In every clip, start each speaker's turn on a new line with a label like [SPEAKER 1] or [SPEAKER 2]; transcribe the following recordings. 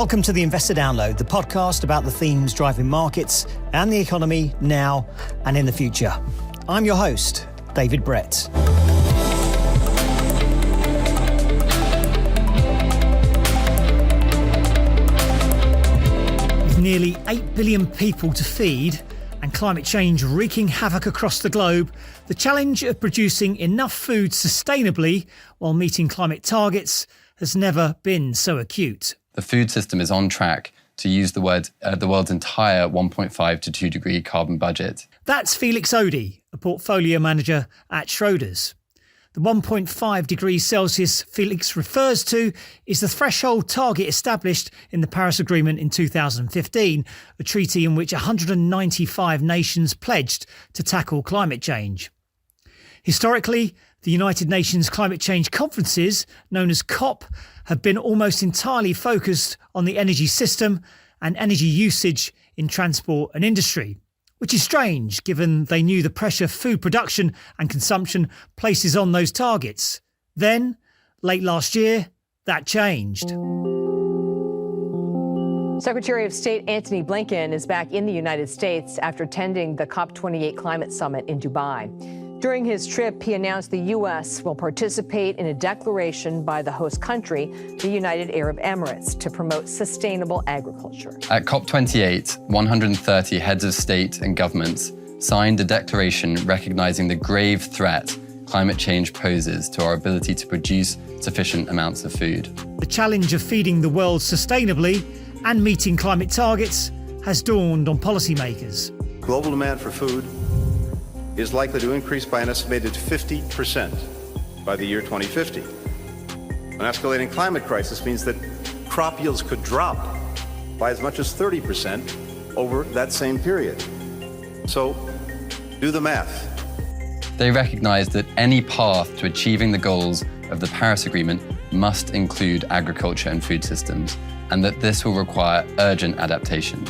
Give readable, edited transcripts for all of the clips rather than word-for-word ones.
[SPEAKER 1] Welcome to the Investor Download, the podcast about the themes driving markets and the economy now and in the future. I'm your host, David Brett. With nearly 8 billion people to feed and climate change wreaking havoc across the globe, the challenge of producing enough food sustainably while meeting climate targets has never been so acute.
[SPEAKER 2] The food system is on track to use the world's entire 1.5 to 2 degree carbon budget.
[SPEAKER 1] That's Felix Odey, a portfolio manager at Schroders. The 1.5 degrees Celsius Felix refers to is the threshold target established in the Paris Agreement in 2015, a treaty in which 195 nations pledged to tackle climate change. Historically, the United Nations climate change conferences, known as COP, have been almost entirely focused on the energy system and energy usage in transport and industry, which is strange given they knew the pressure food production and consumption places on those targets. Then, late last year, that changed.
[SPEAKER 3] Secretary of State Antony Blinken is back in the United States after attending the COP28 climate summit in Dubai. During his trip, he announced the U.S. will participate in a declaration by the host country, the United Arab Emirates, to promote sustainable agriculture.
[SPEAKER 2] At COP28, 130 heads of state and governments signed a declaration recognizing the grave threat climate change poses to our ability to produce sufficient amounts of food.
[SPEAKER 1] The challenge of feeding the world sustainably and meeting climate targets has dawned on policymakers.
[SPEAKER 4] Global demand for food is likely to increase by an estimated 50% by the year 2050. An escalating climate crisis means that crop yields could drop by as much as 30% over that same period. So, do the math.
[SPEAKER 2] They recognize that any path to achieving the goals of the Paris Agreement must include agriculture and food systems, and that this will require urgent adaptation.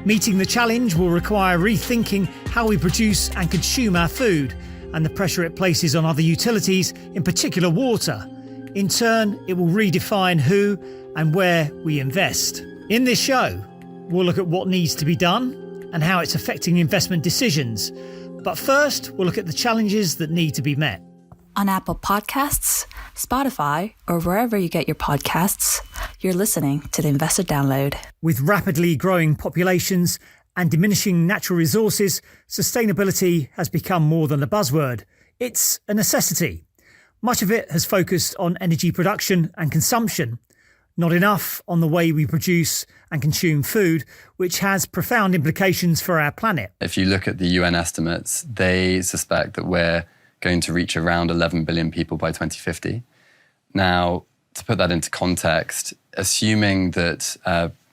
[SPEAKER 1] Meeting the challenge will require rethinking how we produce and consume our food and the pressure it places on other utilities, in particular water. In turn, it will redefine who and where we invest. In this show, we'll look at what needs to be done and how it's affecting investment decisions. But first, we'll look at the challenges that need to be met.
[SPEAKER 5] On Apple Podcasts, Spotify, or wherever you get your podcasts, you're listening to the Investor Download.
[SPEAKER 1] With rapidly growing populations and diminishing natural resources, sustainability has become more than a buzzword. It's a necessity. Much of it has focused on energy production and consumption, not enough on the way we produce and consume food, which has profound implications for our planet.
[SPEAKER 2] If you look at the UN estimates, they suspect that we're going to reach around 11 billion people by 2050. Now, to put that into context, assuming that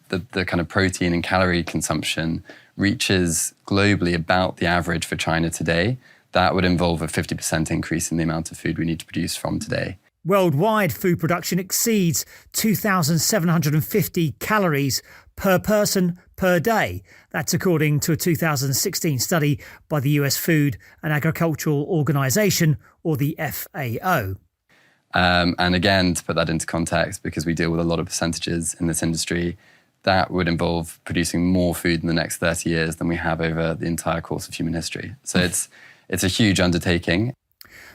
[SPEAKER 2] the kind of protein and calorie consumption reaches globally about the average for China today, that would involve a 50% increase in the amount of food we need to produce from today.
[SPEAKER 1] Worldwide food production exceeds 2,750 calories per person per day. That's according to a 2016 study by the US Food and Agricultural Organization, or the FAO.
[SPEAKER 2] And again, to put that into context, because we deal with a lot of percentages in this industry, that would involve producing more food in the next 30 years than we have over the entire course of human history. So it's a huge undertaking.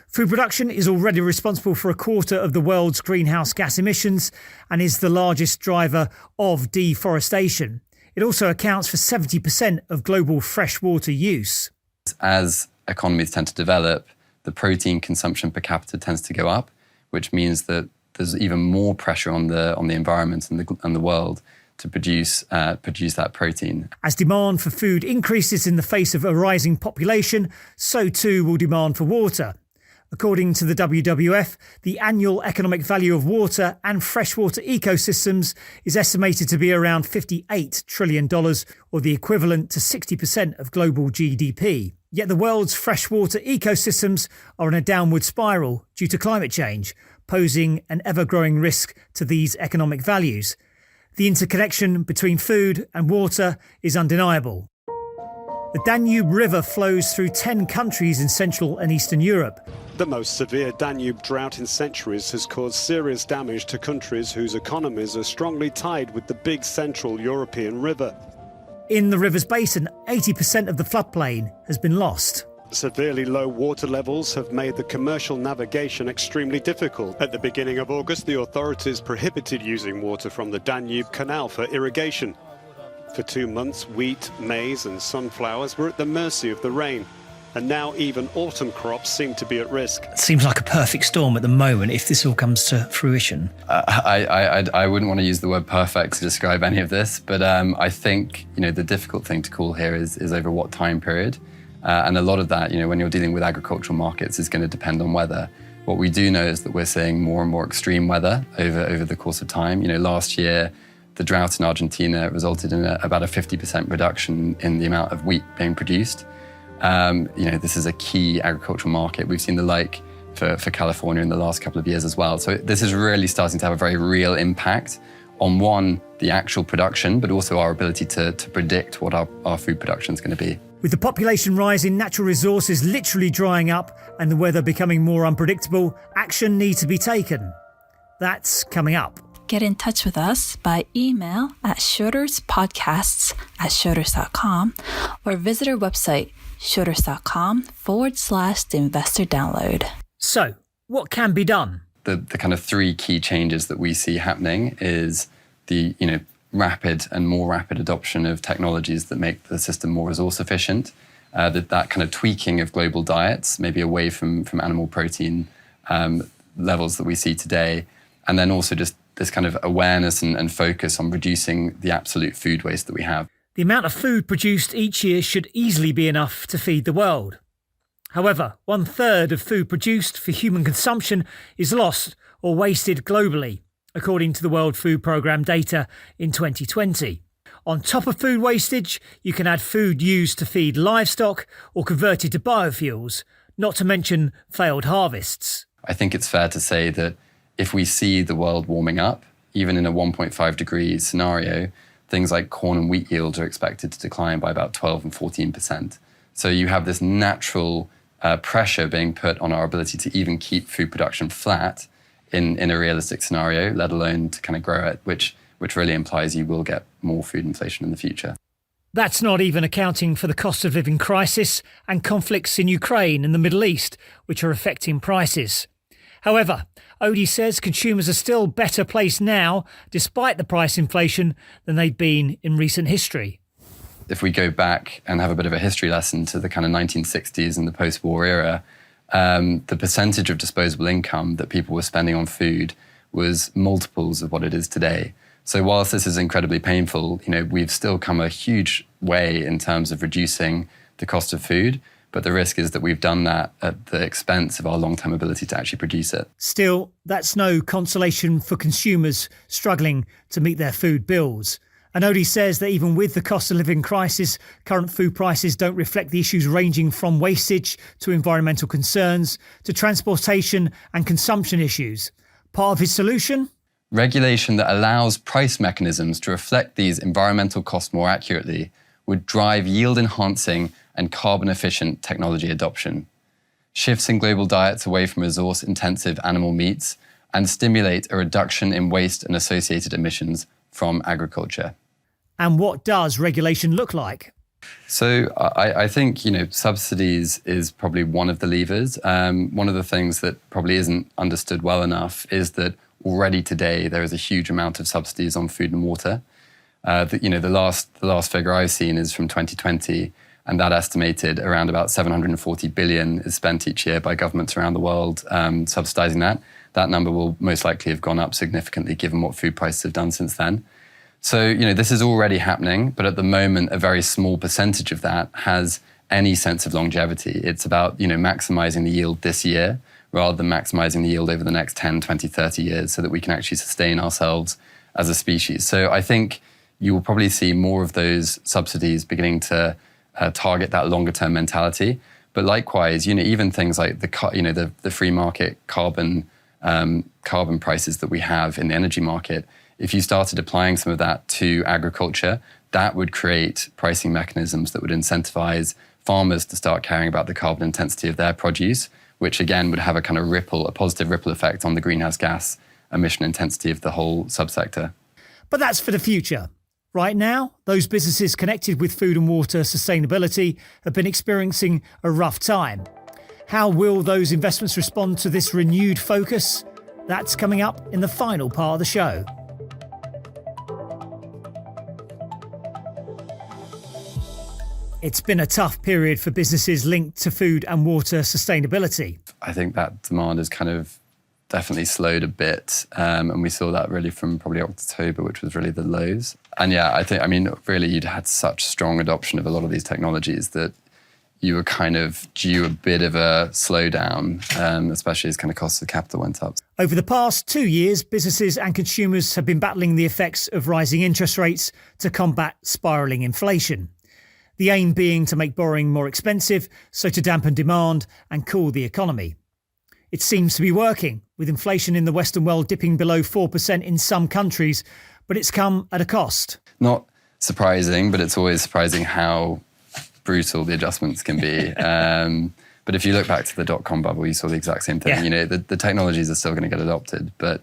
[SPEAKER 1] Food production is already responsible for a quarter of the world's greenhouse gas emissions and is the largest driver of deforestation. It also accounts for 70% of global freshwater use. As
[SPEAKER 2] economies tend to develop, the protein consumption per capita tends to go up, which means that there's even more pressure on the environment and the world to produce that protein.
[SPEAKER 1] As demand for food increases in the face of a rising population, so too will demand for water. According to the WWF, the annual economic value of water and freshwater ecosystems is estimated to be around $58 trillion, or the equivalent to 60% of global GDP. Yet the world's freshwater ecosystems are in a downward spiral due to climate change, posing an ever-growing risk to these economic values. The interconnection between food and water is undeniable. The Danube River flows through 10 countries in Central and Eastern Europe.
[SPEAKER 6] The most severe Danube drought in centuries has caused serious damage to countries whose economies are strongly tied with the big Central European river.
[SPEAKER 1] In the river's basin, 80% of the floodplain has been lost.
[SPEAKER 6] Severely low water levels have made the commercial navigation extremely difficult. At the beginning of August, the authorities prohibited using water from the Danube Canal for irrigation. For 2 months, wheat, maize and sunflowers were at the mercy of the rain. And now even autumn crops seem to be at risk.
[SPEAKER 1] It seems like a perfect storm at the moment if this all comes to fruition.
[SPEAKER 2] I wouldn't want to use the word perfect to describe any of this, but I think the difficult thing to call here is over what time period. And a lot of that, when you're dealing with agricultural markets, is going to depend on weather. What we do know is that we're seeing more and more extreme weather over the course of time. Last year, the drought in Argentina resulted in about a 50% reduction in the amount of wheat being produced. This is a key agricultural market. We've seen the like for California in the last couple of years as well. So this is really starting to have a very real impact on, one, the actual production, but also our ability to predict what our food production is going to be.
[SPEAKER 1] With the population rising, natural resources literally drying up and the weather becoming more unpredictable, action needs to be taken. That's coming up.
[SPEAKER 5] Get in touch with us by email at shoderspodcasts@shoders.com or visit our website, shoders.com/The Investor Download.
[SPEAKER 1] So, what can be done?
[SPEAKER 2] The kind of three key changes that we see happening is the rapid and more rapid adoption of technologies that make the system more resource efficient, that kind of tweaking of global diets, maybe away from animal protein levels that we see today, and then also just this kind of awareness and focus on reducing the absolute food waste that we have.
[SPEAKER 1] The amount of food produced each year should easily be enough to feed the world. However, 1/3 of food produced for human consumption is lost or wasted globally, according to the World Food Programme data in 2020. On top of food wastage, you can add food used to feed livestock or converted to biofuels, not to mention failed harvests.
[SPEAKER 2] I think it's fair to say that if we see the world warming up, even in a 1.5 degrees scenario, things like corn and wheat yields are expected to decline by about 12 and 14%. So you have this natural pressure being put on our ability to even keep food production flat in a realistic scenario, let alone to kind of grow it, which really implies you will get more food inflation in the future.
[SPEAKER 1] That's not even accounting for the cost of living crisis and conflicts in Ukraine and the Middle East, which are affecting prices. However, Odey says consumers are still better placed now, despite the price inflation, than they've been in recent history.
[SPEAKER 2] If we go back and have a bit of a history lesson to the kind of 1960s and the post-war era, the percentage of disposable income that people were spending on food was multiples of what it is today. So whilst this is incredibly painful, we've still come a huge way in terms of reducing the cost of food. But the risk is that we've done that at the expense of our long-term ability to actually produce it.
[SPEAKER 1] Still, that's no consolation for consumers struggling to meet their food bills. And Odey says that even with the cost of living crisis, current food prices don't reflect the issues ranging from wastage to environmental concerns to transportation and consumption issues. Part of his solution?
[SPEAKER 2] Regulation that allows price mechanisms to reflect these environmental costs more accurately would drive yield-enhancing and carbon-efficient technology adoption, shifts in global diets away from resource-intensive animal meats, and stimulate a reduction in waste and associated emissions from agriculture.
[SPEAKER 1] And what does regulation look like?
[SPEAKER 2] So I think, subsidies is probably one of the levers. One of the things that probably isn't understood well enough is that already today there is a huge amount of subsidies on food and water. The last figure I've seen is from 2020, and that estimated around about 740 billion is spent each year by governments around the world subsidising that. That number will most likely have gone up significantly given what food prices have done since then. So, this is already happening, but at the moment, a very small percentage of that has any sense of longevity. It's about, maximising the yield this year rather than maximising the yield over the next 10, 20, 30 years so that we can actually sustain ourselves as a species. So I think you will probably see more of those subsidies beginning to target that longer term mentality. But likewise, even things like the free market carbon prices that we have in the energy market, if you started applying some of that to agriculture, that would create pricing mechanisms that would incentivize farmers to start caring about the carbon intensity of their produce, which again would have a kind of a positive ripple effect on the greenhouse gas emission intensity of the whole subsector.
[SPEAKER 1] But that's for the future. Right now, those businesses connected with food and water sustainability have been experiencing a rough time. How will those investments respond to this renewed focus? That's coming up in the final part of the show. It's been a tough period for businesses linked to food and water sustainability.
[SPEAKER 2] I think that demand has kind of definitely slowed a bit. And we saw that really from probably October, which was really the lows. And yeah, really you'd had such strong adoption of a lot of these technologies that you were kind of due a bit of a slowdown, especially as kind of costs of capital went up.
[SPEAKER 1] Over the past 2 years, businesses and consumers have been battling the effects of rising interest rates to combat spiralling inflation. The aim being to make borrowing more expensive, so to dampen demand and cool the economy. It seems to be working, with inflation in the Western world dipping below 4% in some countries, but it's come at a cost.
[SPEAKER 2] Not surprising, but it's always surprising how brutal the adjustments can be. But if you look back to the dot-com bubble, you saw the exact same thing.
[SPEAKER 1] Yeah.
[SPEAKER 2] The technologies are still going to get adopted, but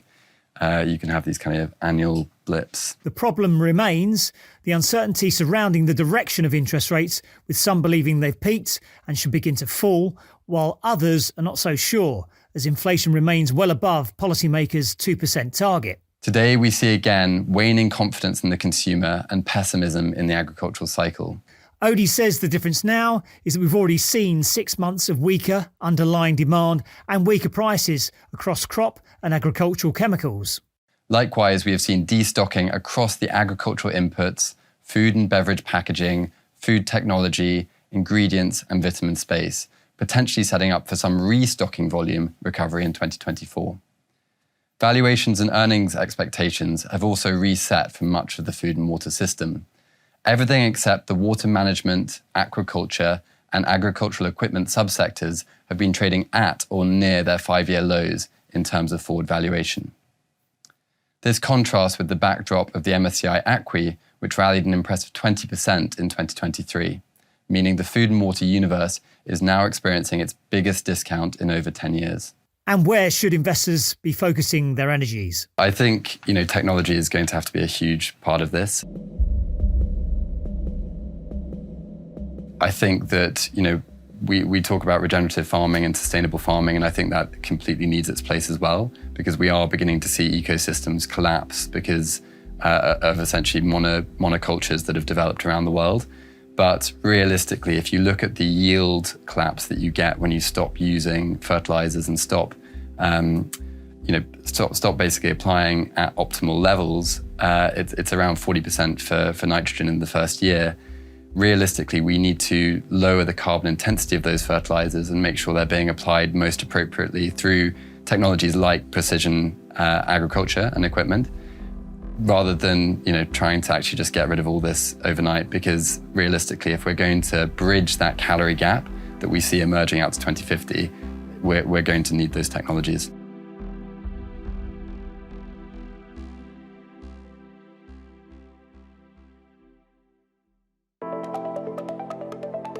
[SPEAKER 2] you can have these kind of annual blips.
[SPEAKER 1] The problem remains the uncertainty surrounding the direction of interest rates, with some believing they've peaked and should begin to fall, while others are not so sure, as inflation remains well above policymakers' 2% target.
[SPEAKER 2] Today, we see again waning confidence in the consumer and pessimism in the agricultural cycle.
[SPEAKER 1] Odey says the difference now is that we've already seen 6 months of weaker underlying demand and weaker prices across crop and agricultural chemicals.
[SPEAKER 2] Likewise, we have seen destocking across the agricultural inputs, food and beverage packaging, food technology, ingredients and vitamin space, potentially setting up for some restocking volume recovery in 2024. Valuations and earnings expectations have also reset for much of the food and water system. Everything except the water management, aquaculture, and agricultural equipment subsectors have been trading at or near their 5-year lows in terms of forward valuation. This contrasts with the backdrop of the MSCI ACWI, which rallied an impressive 20% in 2023, meaning the food and water universe is now experiencing its biggest discount in over 10 years.
[SPEAKER 1] And where should investors be focusing their energies?
[SPEAKER 2] I think, technology is going to have to be a huge part of this. I think that, we talk about regenerative farming and sustainable farming, and I think that completely needs its place as well, because we are beginning to see ecosystems collapse because of essentially monocultures that have developed around the world. But realistically, if you look at the yield collapse that you get when you stop using fertilizers and stop basically applying at optimal levels, it's around 40% for nitrogen in the first year. Realistically, we need to lower the carbon intensity of those fertilizers and make sure they're being applied most appropriately through technologies like precision agriculture and equipment, rather than trying to actually just get rid of all this overnight. Because realistically, if we're going to bridge that calorie gap that we see emerging out to 2050, we're going to need those technologies.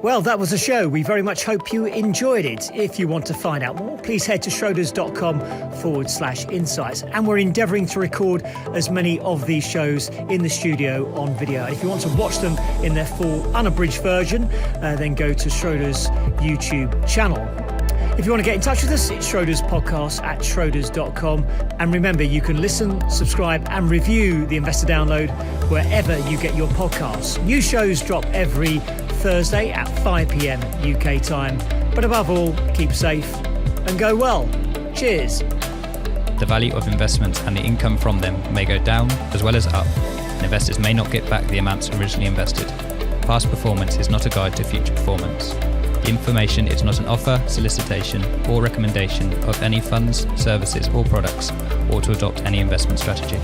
[SPEAKER 1] Well, that was a show. We very much hope you enjoyed it. If you want to find out more, please head to schroders.com/insights. And we're endeavouring to record as many of these shows in the studio on video. If you want to watch them in their full unabridged version, then go to Schroders' YouTube channel. If you want to get in touch with us, it's schroders.podcast@schroders.com. And remember, you can listen, subscribe and review the Investor Download wherever you get your podcasts. New shows drop every Thursday at 5 p.m. UK time. But above all, keep safe and go well. Cheers.
[SPEAKER 7] The value of investments and the income from them may go down as well as up, and investors may not get back the amounts originally invested. Past performance is not a guide to future performance. The information is not an offer, solicitation, or recommendation of any funds, services, or products, or to adopt any investment strategy.